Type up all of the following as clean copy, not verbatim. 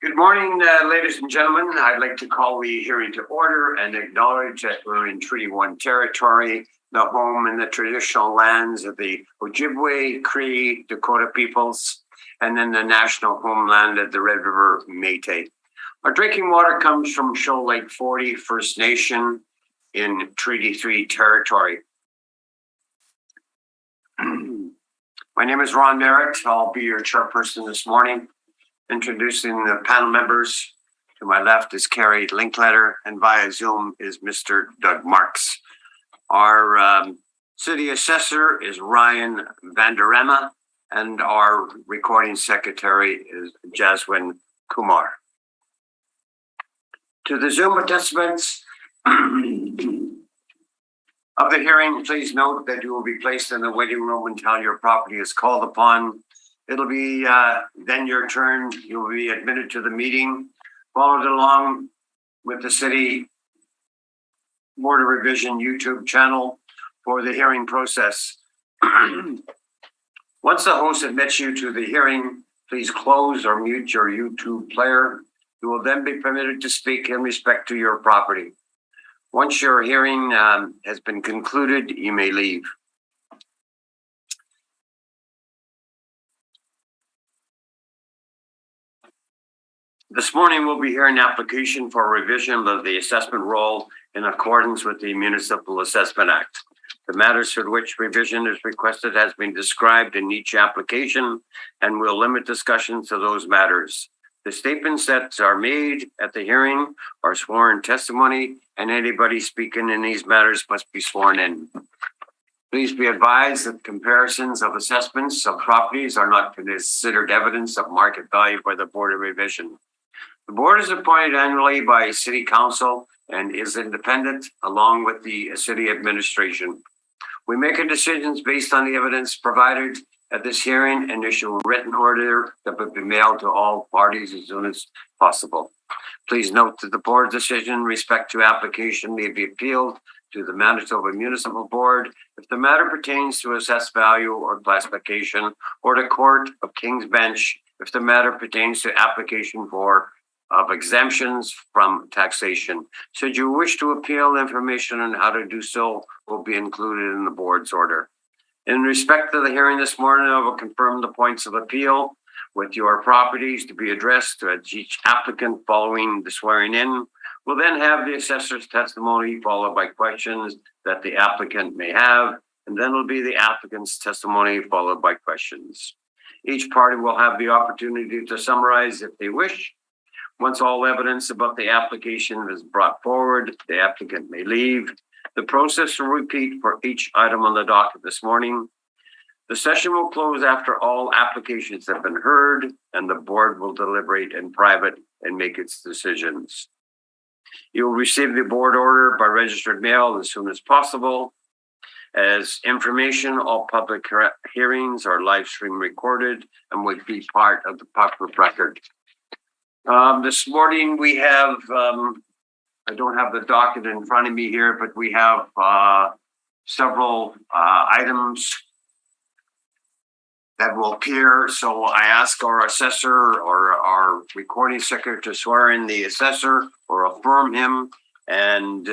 Good morning, ladies and gentlemen. I'd like to call the hearing to order and acknowledge that we're in Treaty 1 territory, the home and the traditional lands of the Ojibwe, Cree, Dakota peoples, and then the national homeland of the Red River Métis. Our drinking water comes from Shoal Lake 40 First Nation in Treaty 3 territory. My name is Ron Merritt. I'll be your chairperson this morning. Introducing the panel members. To my left is Carrie Linkletter, and via Zoom is Mr. Doug Marks. Our city assessor is Ryan Vanderema, and our recording secretary is Jaswin Kumar. To the Zoom participants of the hearing, please note that you will be placed in the waiting room until your property is called upon. It'll be then your turn. You'll be admitted to the meeting, followed along with the City Board of Revision YouTube channel for the hearing process. Once the host admits you to the hearing, please close or mute your YouTube player. You will then be permitted to speak in respect to your property. Once your hearing has been concluded, you may leave. This morning, we'll be hearing an application for revision of the assessment roll in accordance with the Municipal Assessment Act. The matters for which revision is requested has been described in each application, and we'll limit discussions to those matters. The statements that are made at the hearing are sworn testimony, and anybody speaking in these matters must be sworn in. Please be advised that comparisons of assessments of properties are not considered evidence of market value by the Board of Revision. The board is appointed annually by City Council and is independent along with the city administration. We make our decisions based on the evidence provided at this hearing and issue a written order that will be mailed to all parties as soon as possible. Please note that the board's decision in respect to application may be appealed to the Manitoba Municipal Board if the matter pertains to assessed value or classification, or to Court of King's Bench if the matter pertains to application of exemptions from taxation. Should you wish to appeal, information on how to do so will be included in the board's order. In respect to the hearing this morning, I will confirm the points of appeal with your properties to be addressed to each applicant following the swearing in. We'll then have the assessor's testimony followed by questions that the applicant may have, and then it'll be the applicant's testimony followed by questions. Each party will have the opportunity to summarize if they wish. Once all evidence about the application is brought forward, the applicant may leave. The process will repeat for each item on the docket this morning. The session will close after all applications have been heard, and the board will deliberate in private and make its decisions. You will receive the board order by registered mail as soon as possible. As information, all public hearings are live stream recorded and will be part of the public record. This morning we have, I don't have the docket in front of me here, but we have several items that will appear. So I ask our assessor or our recording secretary to swear in the assessor or affirm him. And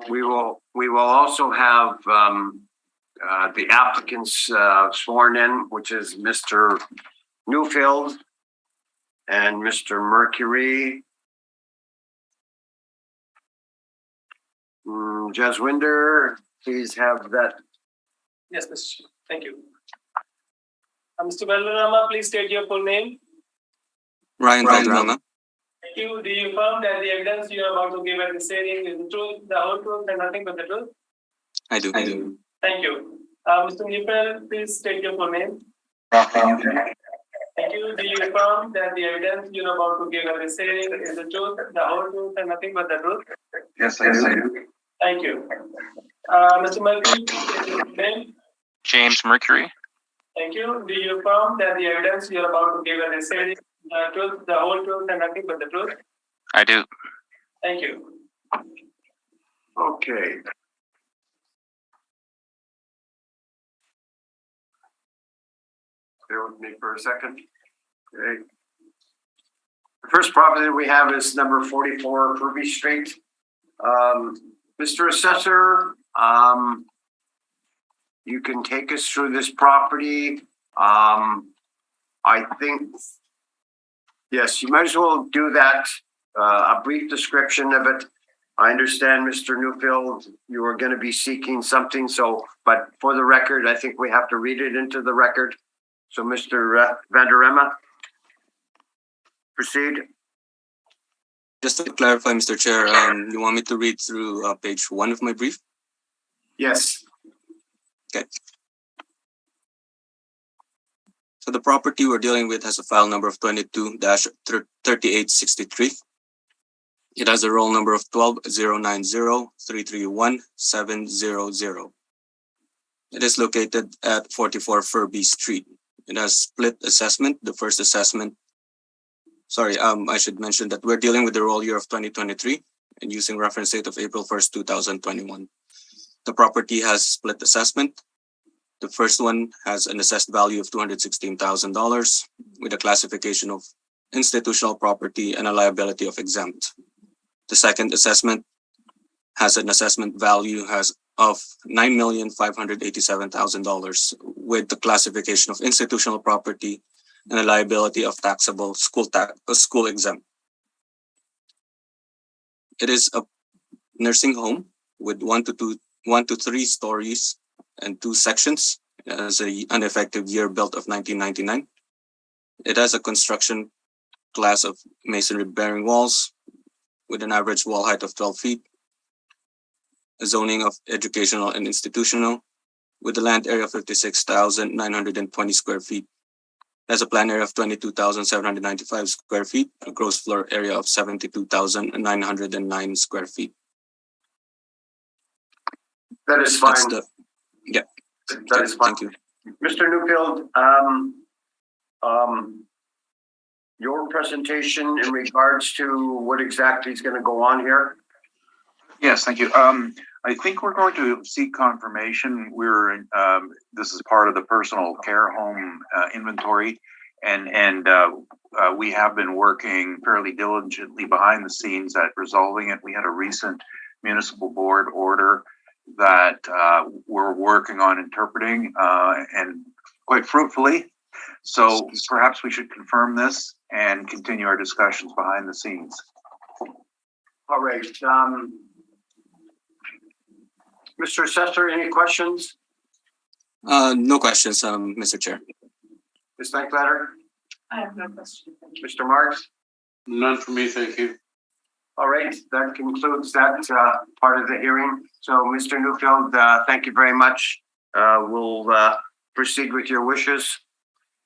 we will also have the applicants sworn in, which is Mr. Newfield and Mr. Mercury. Jaswinder, please have that. Yes, Mr. Thank you. Mr. Valderrama, please state your full name. Ryan Valderrama. Thank you. Do you affirm that the evidence you are about to give at this hearing is the truth, the whole truth, and nothing but the truth? I do. Thank you. Mr. Newfield, please state your full name. Thank you. Do you affirm that the evidence you are about to give at this hearing is the truth, the whole truth, and nothing but the truth? Yes, I do. Thank you. Mr. Mercury, please state your name. James Mercury. Thank you. Do you affirm that the evidence you are about to give at this hearing is the truth, the whole truth, and nothing but the truth? I do. Thank you. Okay. Bear with me for a second. Okay. The first property that we have is number 44 Purvey Street. Mr. Assessor, you can take us through this property. I think, yes, you might as well do that. A brief description of it. I understand, Mr. Newfield, you are going to be seeking something. So, but for the record, I think we have to read it into the record. So, Mr. Vanderema, proceed. Just to clarify, Mr. Chair, you want me to read through page 1 of my brief? Yes. Okay. So the property we're dealing with has a file number of 22-3863. It has a roll number of 12-090-331-700. It is located at 44 Furby Street. It has split assessment. The first assessment, I should mention that we're dealing with the roll year of 2023 and using reference date of April 1st, 2021. The property has split assessment. The first one has an assessed value of $216,000 with a classification of institutional property and a liability of exempt. The second assessment has an assessment value of $9,587,000 with the classification of institutional property and a liability of taxable school exempt. It is a nursing home with 1 to 3 stories and 2 sections. It has an effective year built of 1999. It has a construction class of masonry bearing walls with an average wall height of 12 feet, a zoning of educational and institutional with a land area of 56,920 square feet. It has a plan area of 22,795 square feet, a gross floor area of 72,909 square feet. That is fine. Yeah. That is fine. Thank you. Mr. Newfield, your presentation in regards to what exactly is going to go on here? Yes, thank you. I think we're going to seek confirmation. This is part of the personal care home inventory, and we have been working fairly diligently behind the scenes at resolving it. We had a recent municipal board order that we're working on interpreting and quite fruitfully. So perhaps we should confirm this and continue our discussions behind the scenes. All right. Mr. Assessor, any questions? No questions, Mr. Chair. Ms. Thankletter? I have no question. Mr. Marks? None for me, thank you. All right, that concludes that part of the hearing. So, Mr. Newfield, thank you very much. We'll proceed with your wishes.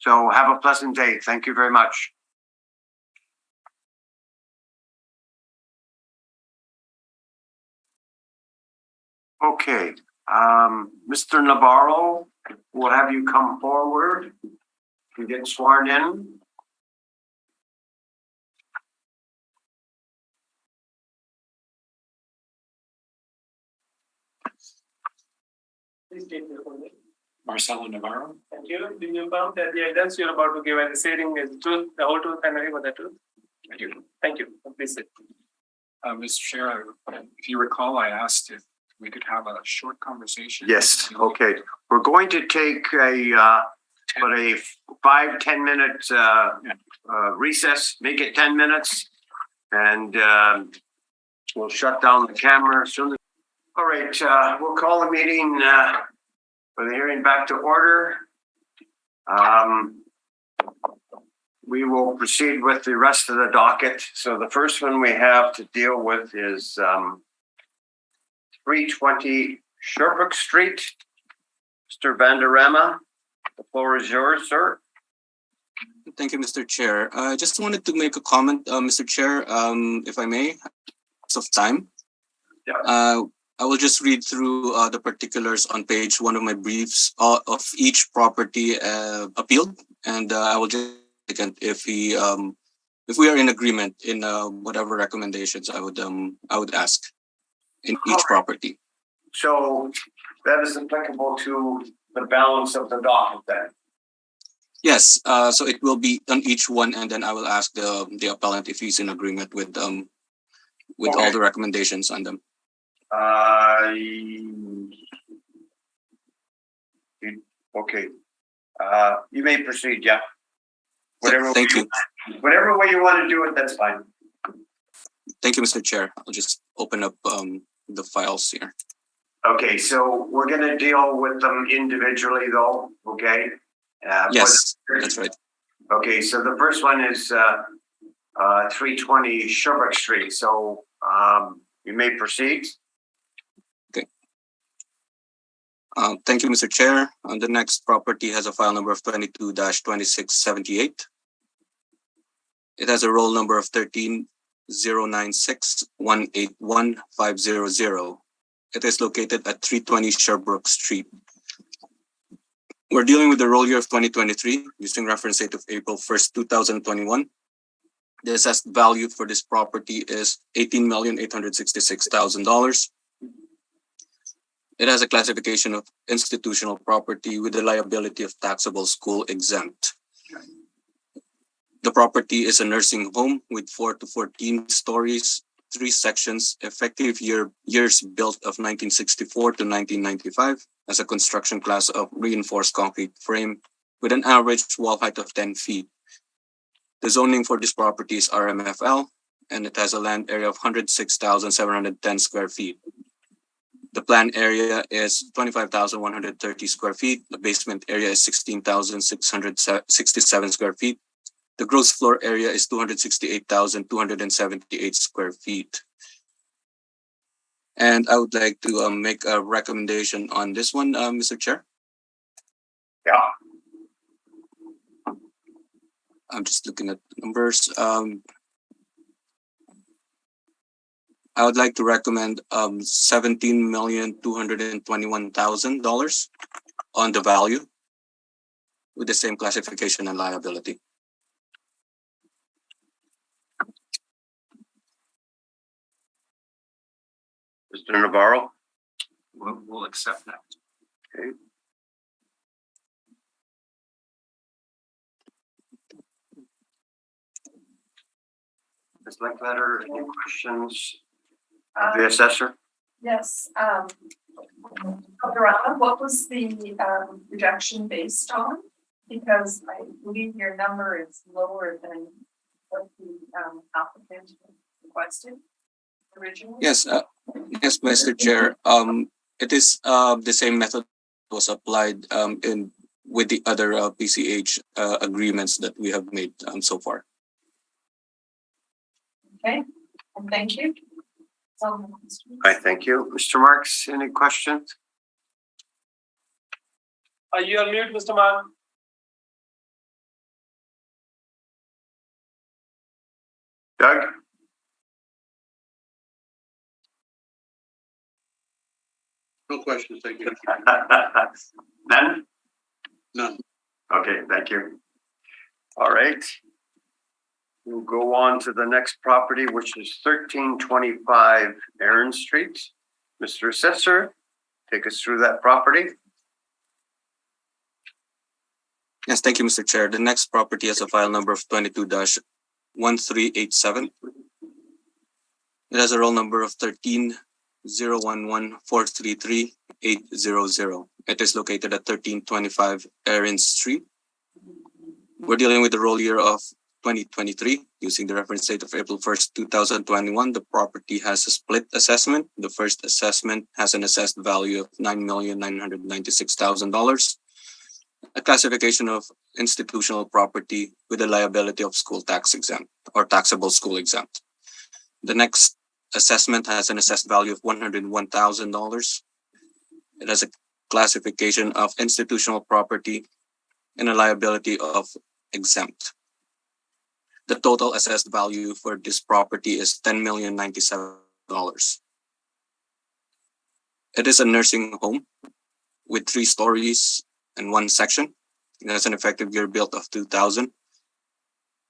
So have a pleasant day. Thank you very much. Okay, Mr. Navarro, we'll have you come forward and get sworn in. Please state your full name. Marcelo Navarro. Thank you. Do you confirm that the evidence you're about to give and the stating is truth, the whole truth, and nothing but the truth? I do. Thank you. Please sit. Mr. Chair, if you recall, I asked if we could have a short conversation. Yes, okay. We're going to take a 5-10 minute recess, make it 10 minutes, and we'll shut down the camera as soon as. All right, we'll call the meeting for the hearing back to order. We will proceed with the rest of the docket. So the first one we have to deal with is 320 Sherbrooke Street. Mr. Vanderema, the floor is yours, sir. Thank you, Mr. Chair. I just wanted to make a comment, Mr. Chair, if I may, of time. Yeah. I will just read through the particulars on page 1 of my briefs of each property appealed, and I will just if we are in agreement in whatever recommendations I would ask in each property. So that is applicable to the balance of the docket then. Yes, so it will be on each one, and then I will ask the appellant if he's in agreement with all the recommendations on them. Okay. You may proceed, yeah. Thank you. Whatever way you want to do it, that's fine. Thank you, Mr. Chair. I'll just open up the files here. Okay, so we're gonna deal with them individually though, okay? Yes, that's right. Okay, so the first one is 320 Sherbrooke Street. So you may proceed. Okay. Thank you, Mr. Chair. The next property has a file number of 22-2678. It has a roll number of 13-096-181-500. It is located at 320 Sherbrooke Street. We're dealing with the roll year of 2023 using reference date of April 1st, 2021. The assessed value for this property is $18,866,000. It has a classification of institutional property with the liability of taxable school exempt. The property is a nursing home with 4 to 14 stories, 3 sections, effective years built of 1964 to 1995 as a construction class of reinforced concrete frame with an average wall height of 10 feet. The zoning for this property is RMFL, and it has a land area of 106,710 square feet. The planned area is 25,130 square feet. The basement area is 16,667 square feet. The gross floor area is 268,278 square feet. And I would like to make a recommendation on this one, Mr. Chair. Yeah. I'm just looking at the numbers. I would like to recommend $17,221,000 on the value with the same classification and liability. Mr. Navarro? We'll accept that. Okay. Ms. Linkletter, any questions of the assessor? Yes, Dorana, what was the reduction based on? Because I believe your number is lower than what the applicant requested originally. Yes, yes, Mr. Chair. It is the same method was applied with the other PCH agreements that we have made so far. Okay, and thank you. I thank you. Mr. Marks, any questions? Are you on mute, Mr. Mark? Doug? No questions, thank you. None? None. Okay, thank you. All right. We'll go on to the next property, which is 1325 Aaron Street. Mr. Assessor, take us through that property. Yes, thank you, Mr. Chair. The next property has a file number of 22-1387. It has a roll number of 13-011-433-800. It is located at 1325 Aaron Street. We're dealing with the roll year of 2023 using the reference date of April 1st, 2021. The property has a split assessment. The first assessment has an assessed value of $9,996,000. A classification of institutional property with a liability of school tax exempt or taxable school exempt. The next assessment has an assessed value of $101,000. It has a classification of institutional property and a liability of exempt. The total assessed value for this property is $10,097,000. It is a nursing home with 3 stories and 1 section. It has an effective year built of 2000.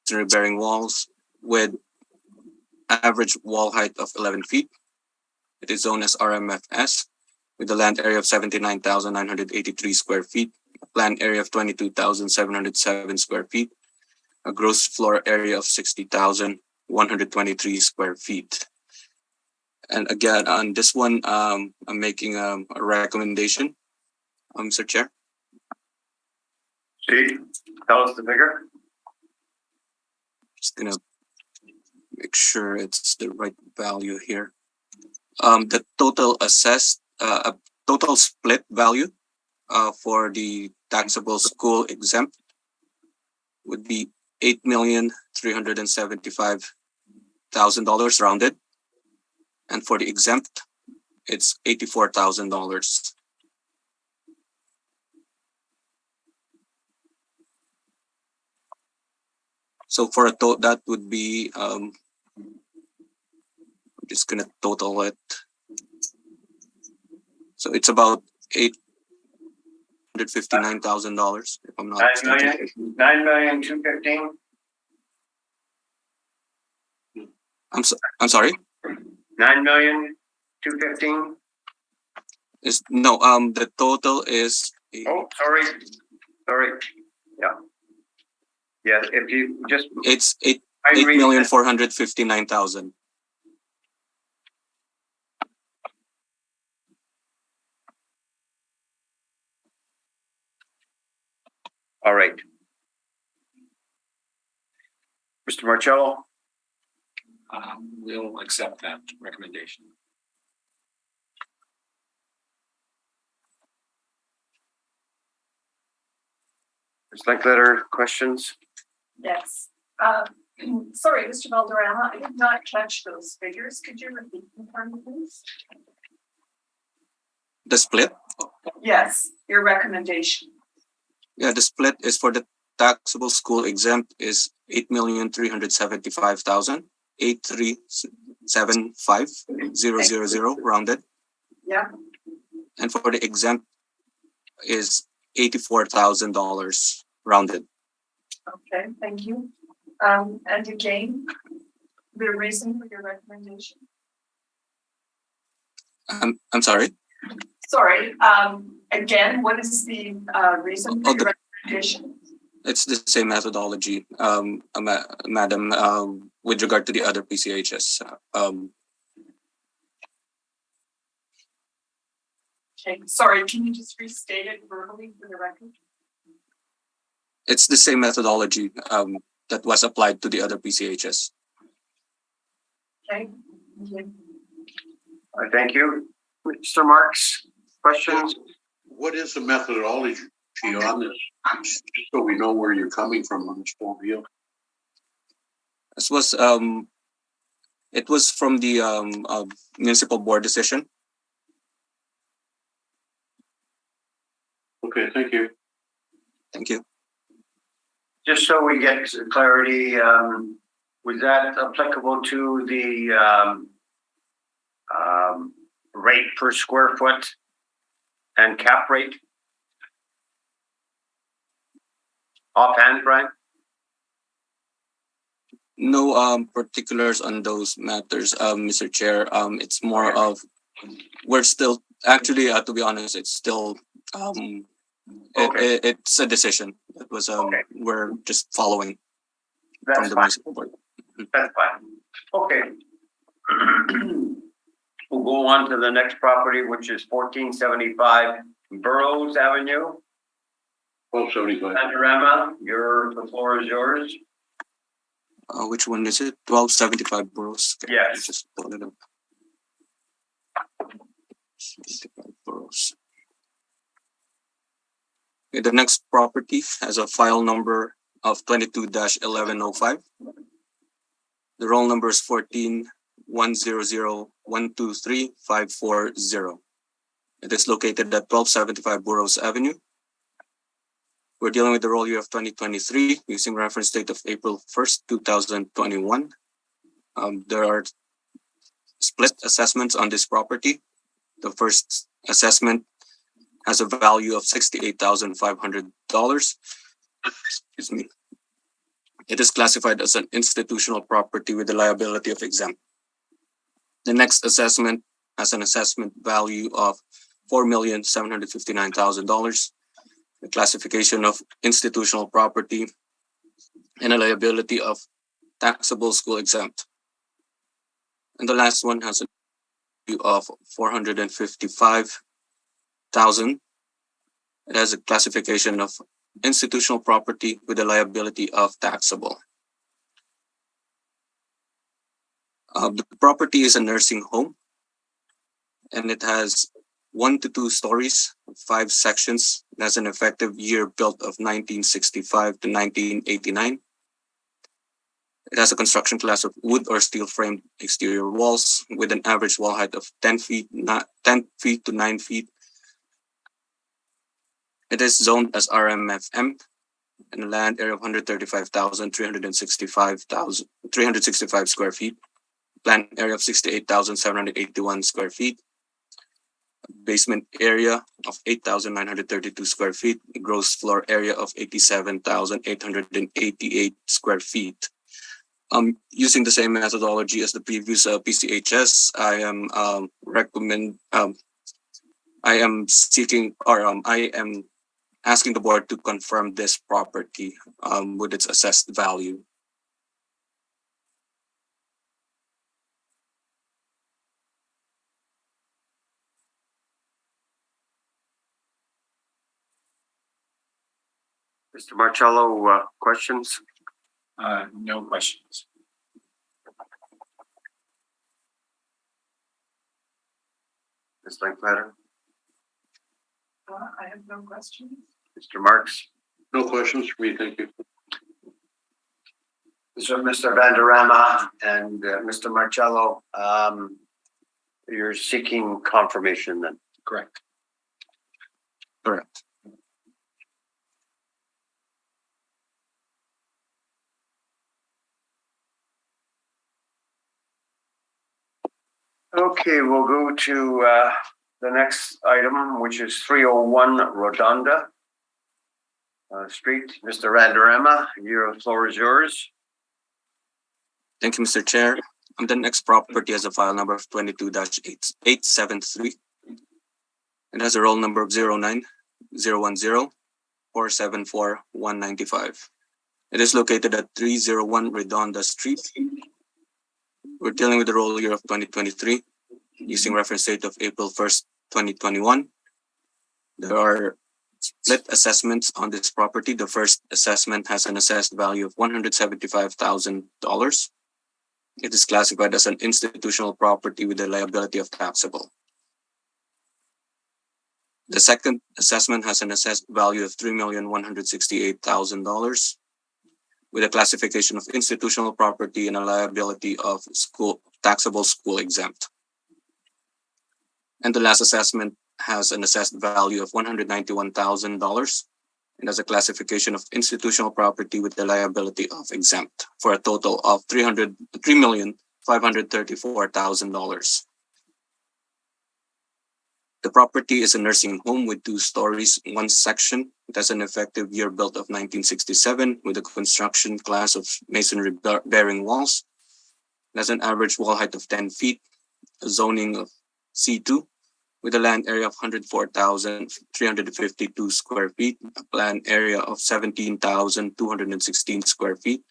Masonry bearing walls with average wall height of 11 feet. It is zoned as RMFS with a land area of 79,983 square feet. a planned area of 22,707 square feet, a gross floor area of 60,123 square feet. And again, on this one, I'm making a recommendation, Mr. Chair. See, tell us the figure. Just gonna make sure it's the right value here. The total assessed, total split value for the taxable school exempt would be $8,375,000 rounded. And for the exempt, it's $84,000. So for a total, that would be, I'm just gonna total it. So it's about $859,000, if I'm not mistaken. 9,215,000. I'm sorry. 9,215,000. Is no. The total is. Oh, sorry. Yeah. Yeah. If you just. It's 8,459,000. All right. Mr. Marcello. We'll accept that recommendation. Ms. Linkletter, questions? Yes. Sorry, Mr. Valderrama, I did not catch those figures. Could you repeat them for me, please? The split? Yes, your recommendation. Yeah, the split is for the taxable school exempt is 8,375,000, 8,375,000 rounded. Yeah. And for the exempt is $84,000 rounded. Okay, thank you. And again, the reason for your recommendation? I'm sorry? Sorry, again, what is the reason for your recommendation? It's the same methodology, Madam, with regard to the other PCHs. Okay, sorry, can you just restate it verbally for the record? It's the same methodology that was applied to the other PCHs. Okay. Thank you. Mr. Marks, questions? What is the methodology on this? Just so we know where you're coming from on this whole deal. This was it was from the municipal board decision. Okay, thank you. Thank you. Just so we get clarity, was that applicable to the rate per square foot and cap rate? Offhand, Brian? No particulars on those matters, Mr. Chair. It's more of we're still actually, to be honest, it's still it's a decision. It was we're just following from the municipal board. That's fine. Okay. We'll go on to the next property, which is 1475 Burroughs Avenue. 1275. Panorama, the floor is yours. Which one is it? 1275 Burroughs. Okay, Yes. Just pull it up. 75 Burroughs. Okay, the next property has a file number of 22-1105. The roll number is 14-100-123-540. It is located at 1275 Burroughs Avenue. We're dealing with the roll year of 2023 using reference date of April 1st, 2021. There are split assessments on this property. The first assessment has a value of $68,500. Excuse me. It is classified as an institutional property with the liability of exempt. The next assessment has an assessment value of $4,759,000. the classification of institutional property, and a liability of taxable school exempt. And the last one has a value of 455,000. It has a classification of institutional property with a liability of taxable. The property is a nursing home, and it has 1 to 2 stories, 5 sections. It has an effective year built of 1965 to 1989. It has a construction class of wood or steel framed exterior walls with an average wall height of 10 feet to 9 feet. It is zoned as RMFM and a land area of 135,365 square feet. Plan area of 68,781 square feet. Basement area of 8,932 square feet. Gross floor area of 87,888 square feet. Using the same methodology as the previous PCHS, I am asking the board to confirm this property with its assessed value. Mr. Marcello, questions? No questions. Ms. Linkletter? I have no questions. Mr. Marks? No questions for me, thank you. So Mr. Vanderama and Mr. Marcello, you're seeking confirmation then? Correct. Correct. Okay, we'll go to the next item, which is 301 Rodonda Street. Mr. Vanderama, your floor is yours. Thank you, Mr. Chair. The next property has a file number of 22-873. It has a roll number of 09-010-474-195. It is located at 301 Redonda Street. We're dealing with the roll year of 2023, using reference date of April 1st, 2021. There are split assessments on this property. The first assessment has an assessed value of $175,000. It is classified as an institutional property with a liability of taxable. The second assessment has an assessed value of $3,168,000 with a classification of institutional property and a liability of taxable school exempt. And the last assessment has an assessed value of $191,000 and has a classification of institutional property with the liability of exempt for a total of $3,534,000. The property is a nursing home with 2 stories, 1 section. It has an effective year built of 1967 with a construction class of masonry bearing walls. It has an average wall height of 10 feet, a zoning of C2 with a land area of 104,352 square feet, a plan area of 17,216 square feet,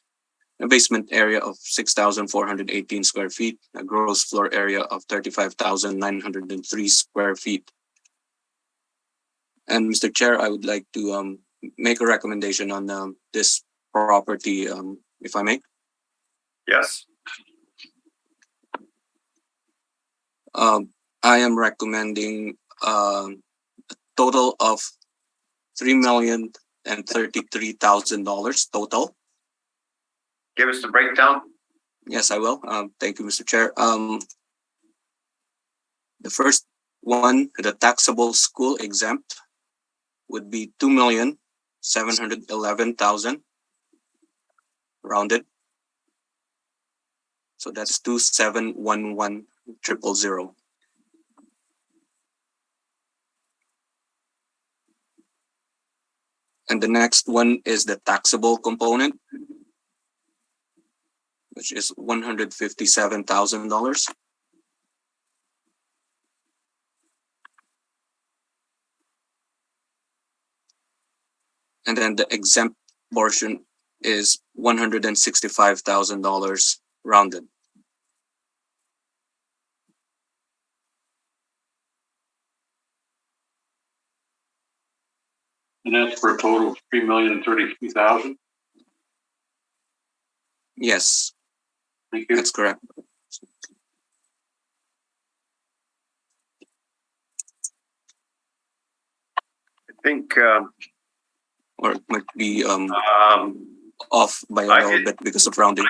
a basement area of 6,418 square feet, a gross floor area of 35,903 square feet. And Mr. Chair, I would like to make a recommendation on this property, if I may. Yes. I am recommending a total of $3,033,000 total. Give us the breakdown. Yes, I will. Thank you, Mr. Chair. The first one, the taxable school exempt, would be $2,711,000 rounded. So that's 2,711,000. And the next one is the taxable component, which is $157,000. exempt portion is $165,000 rounded. And that's for a total of $3,033,000. Yes, Thank you. that's correct. I think, Or it might be off by a I little get- bit because of rounding.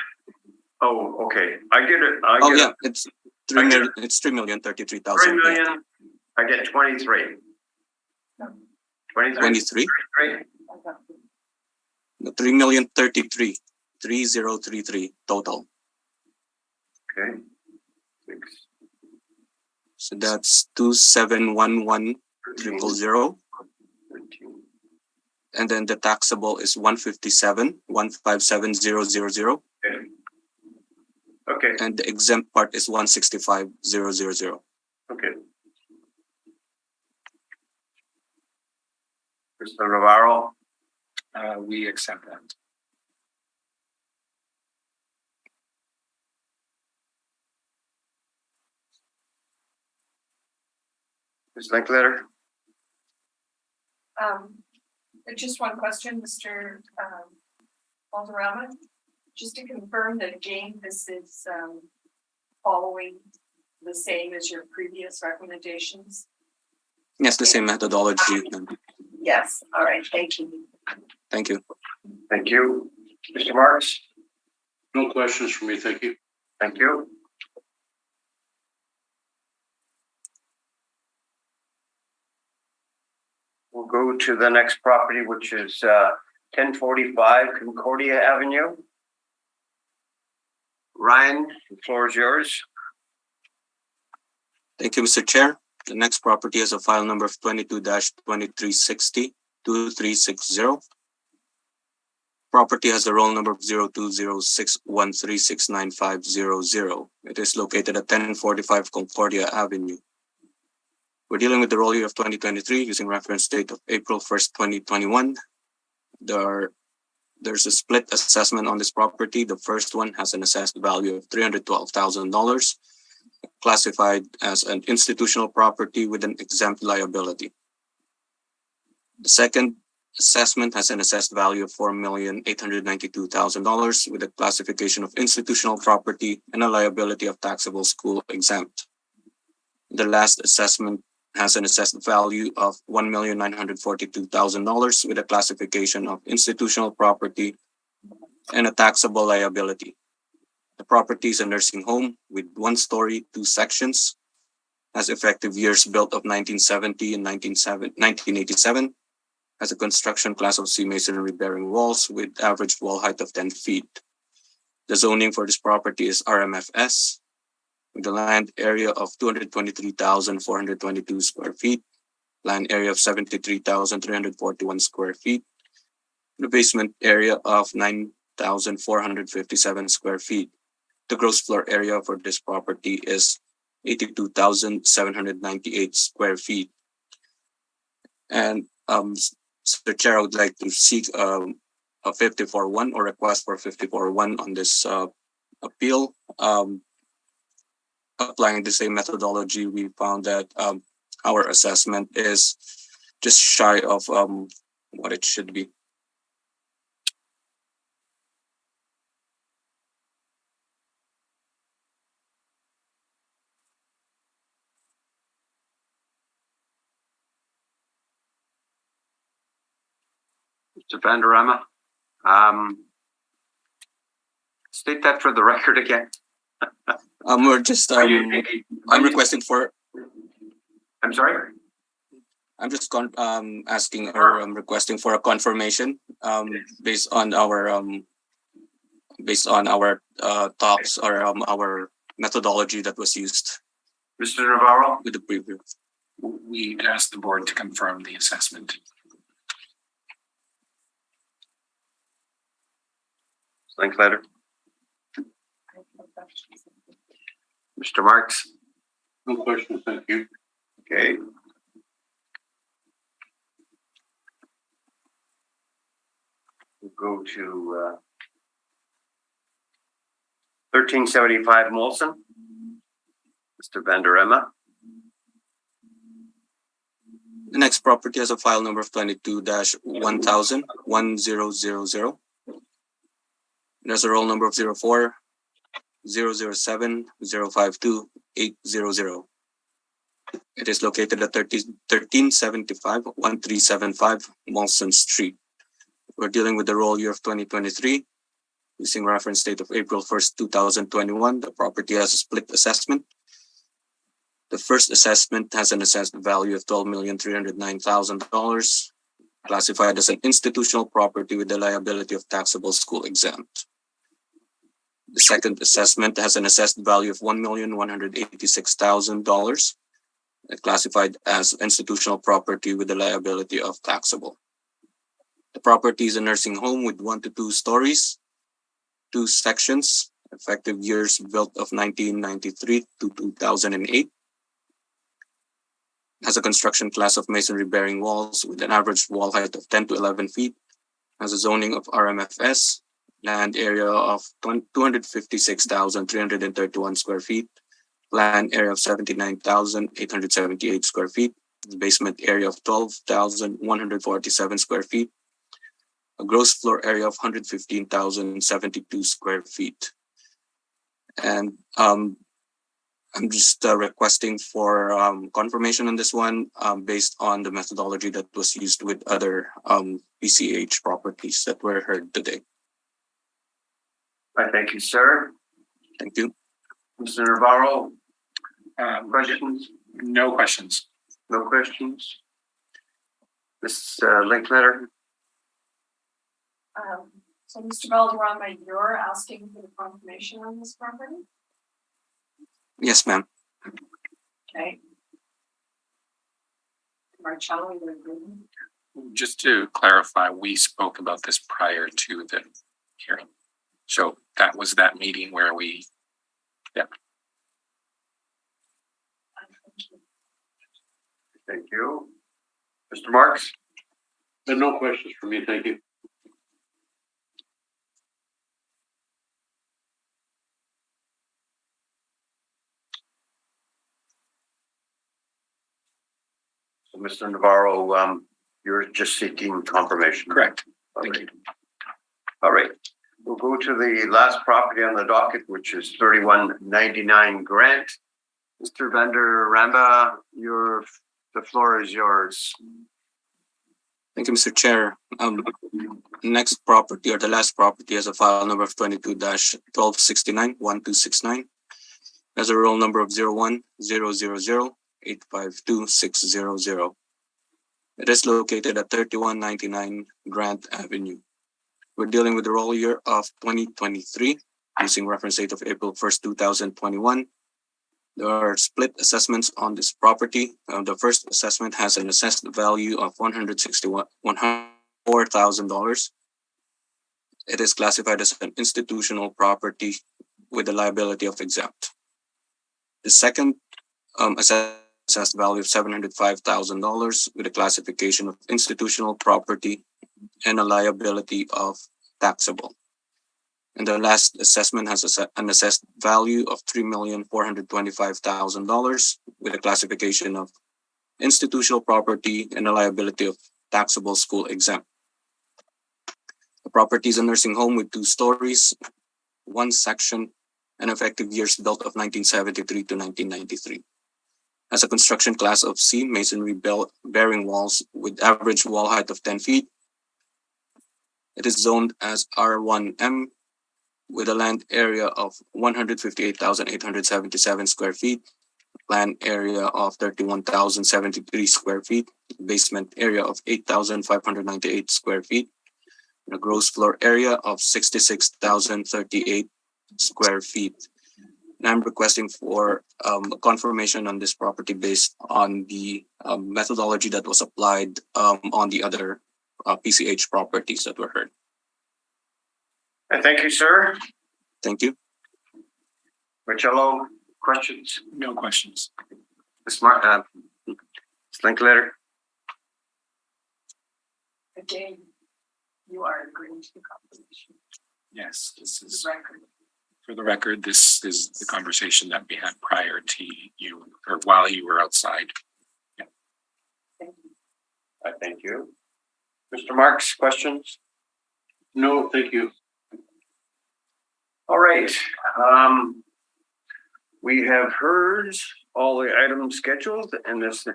oh, okay, I get it, Oh yeah, it's I get it. it's 3,033,000. 3 million, I get 23. 23? 23? 23? No, 3,033,3033 total. Okay. Six, So that's 2,711,000, 13, and then the taxable is 157,000, okay. Okay, and the exempt part is 165,000. okay. Mr. Navarro, We accept that. Ms. Linkletter? Just one question, Mr. Valderrama. Just to confirm that again, this is following the same as your previous recommendations? Yes, the same methodology. Yes, all right, thank you. Thank you. Thank you. Mr. Marks? No questions for me, thank you. Thank you. We'll go to the next property, which is 1045 Concordia Avenue. Ryan, the floor is yours. Thank you, Mr. Chair. The next property has a file number of 22-2360-2360. Property has a roll number of 0206136950. It is located at 1045 Concordia Avenue. We're dealing with the roll year of 2023 using reference date of April 1st, 2021. There's a split assessment on this property. The first one has an assessed value of $312,000, classified as an institutional property with an exempt liability. The second assessment has an assessed value of $4,892,000 with a classification of institutional property and a liability of taxable school exempt. The last assessment has an assessed value of $1,942,000 with a classification of institutional property and a taxable liability. The property is a nursing home with 1 story, 2 sections, has effective years built of 1970 and 1987, has a construction class of sea masonry bearing walls with average wall height of 10 feet. The zoning for this property is RMFS, with a land area of 223,422 square feet, land area of 73,341 square feet, the basement area of 9,457 square feet. The gross floor area for this property is 82,798 square feet. And Mr. Chair, I would like to seek a 54-1 or request for 54-1 on this appeal. Applying the same methodology, we found that our assessment is just shy of what it should be. Mr. Vanderama, state that for the record again. We're just I'm requesting for. I'm sorry? I'm just asking or requesting for a confirmation based on our talks or our methodology that was used Mr. Navarro? with the preview. We asked the board to confirm the assessment. Linkletter? Mr. Marks? No questions, thank you. Okay. go to 1375 Molson. Mr. Vanderema. The next property has a file number of 22-1000-1000. It has a roll number of 04 007 052 800. It is located at 1375 1375 Molson Street. We're dealing with the roll year of 2023. Using reference date of April 1st, 2021, the property has a split assessment. The first assessment has an assessed value of $12,309,000, classified as an institutional property with the liability of taxable school exempt. The second assessment has an assessed value of $1,186,000, classified as institutional property with the liability of taxable. The property is a nursing home with 1 to 2 stories, 2 sections, effective years built of 1993 to 2008. Has a construction class of masonry bearing walls with an average wall height of 10 to 11 feet. Has a zoning of RMFS, land area of 256,331 square feet, land area of 79,878 square feet, basement area of 12,147 square feet, a gross floor area of 115,072 square feet. And I'm just requesting for confirmation on this one based on the methodology that was used with other PCH properties that were heard today. I thank you, sir. Thank you. Mr. Navarro, questions? No questions. No questions? Ms. Linkletter? So Mr. Valderrama, you're asking for the confirmation on this property? Yes, ma'am. Okay. Marcello, you're agreeing? Just to clarify, we spoke about this prior to the hearing. So that was that meeting where we, Thank you. Mr. Marks? And no questions for me, thank you. So Mr. Navarro, you're just seeking confirmation. correct. Thank Thank you. All right. We'll go to the last property on the docket, which is 3199 Grant. Mr. Vanderramba, the floor is yours. Thank you, Mr. Chair. Next property or the last property has a file number of 22-1269 1269. Has a roll number of 01 000 852 600. It is located at 3199 Grant Avenue. We're dealing with the roll year of 2023, using reference date of April 1st, 2021. There are split assessments on this property. The first assessment has an assessed value of $104,000. It is classified as an institutional property with the liability of exempt. The second assessed value of $705,000 with a classification of institutional property and a liability of taxable. And the last assessment has an assessed value of $3,425,000 with a classification of institutional property and a liability of taxable school exempt. The property is a nursing home with 2 stories, 1 section, and effective years built of 1973 to 1993. Has a construction class of C, masonry bearing walls with average wall height of 10 feet. It is zoned as R1M with a land area of 158,877 square feet, land area of 31,073 square feet, basement area of 8,598 square feet, and a gross floor area of 66,038 square feet. And I'm requesting for confirmation on this property based on the methodology that was applied on the other PCH properties that were heard. Thank you, sir. Thank you. Marcello, questions? No questions. Ms. Linkletter? Again, You are agreeing to the conversation. Yes, this The is, record. for the record, this is the conversation that we had prior to you, or while you were outside. Thank you. I thank you. Mr. Marks, questions? No, thank you. All right. We have heard all the items scheduled and this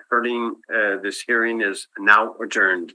hearing is now adjourned.